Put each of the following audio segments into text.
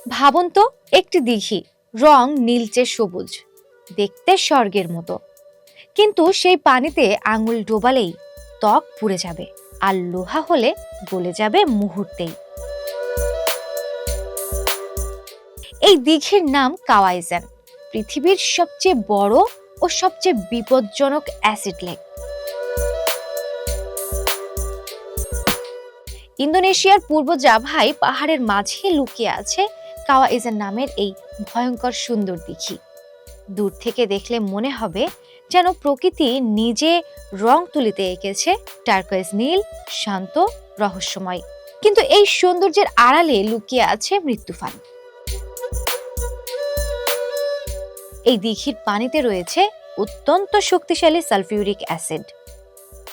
ভাবুন তো, একটি দিঘি, রং নীলচে সবুজ, দেখতে স্বর্গের মতো, কিন্তু সেই পানিতে আঙুল ডোবালেই ত্বক পুড়ে যাবে, আর লোহা হলে গলে যাবে মুহূর্তেই। এই দিঘির নাম কাওয়াইজান, পৃথিবীর সবচেয়ে বড় ও সবচেয়ে বিপজ্জনক অ্যাসিড লেক। ইন্দোনেশিয়ার পূর্ব জাভায় পাহাড়ের মাঝে লুকিয়ে আছে কাওয়াইজান নামের এই ভয়ঙ্কর সুন্দর দিঘি। দূর থেকে দেখলে মনে হবে যেন প্রকৃতি নিজে রং তুলিতে এঁকেছে, টার্কোয়েজ নীল, শান্ত, রহস্যময়। কিন্তু এই সৌন্দর্যের আড়ালে লুকিয়ে আছে মৃত্যুফান। এই দিঘির পানিতে রয়েছে অত্যন্ত শক্তিশালী সালফিউরিক অ্যাসিড।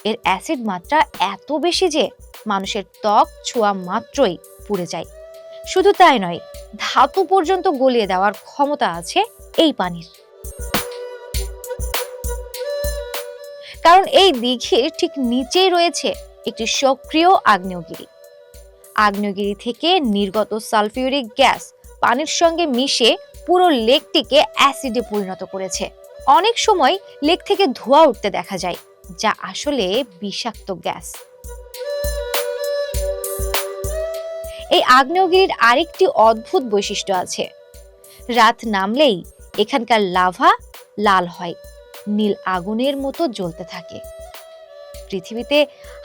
এর অ্যাসিড মাত্রা এত বেশি যে মানুষের ত্বক ছোঁয়া মাত্রই পুড়ে যায়। শুধু তাই নয়, ধাতু পর্যন্ত গলিয়ে দেওয়ার ক্ষমতা আছে এই পানির। কারণ এই দিঘির ঠিক নিচেই রয়েছে একটি সক্রিয় আগ্নেয়গিরি। আগ্নেয়গিরি থেকে নির্গত সালফিউরিক গ্যাস পানির সঙ্গে মিশে পুরো লেকটিকে অ্যাসিডে পরিণত করেছে। অনেক সময় লেক থেকে ধোঁয়া উঠতে দেখা যায়, যা আসলে বিষাক্ত গ্যাস। এই আগ্নেয়গিরির আরেকটি অদ্ভুত বৈশিষ্ট্য আছে। রাত নামলেই এখানকার লাভা লাল হয়, নীল আগুনের মতো জ্বলতে থাকে। পৃথিবীতে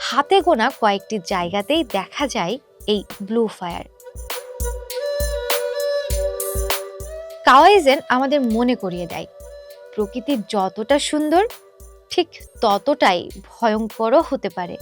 হাতে গোনা কয়েকটি জায়গাতেই দেখা যায় এই ব্লু ফায়ার। কাওয়াইজান আমাদের মনে করিয়ে দেয়, প্রকৃতি যতটা সুন্দর ঠিক ততটাই ভয়ঙ্করও হতে পারে।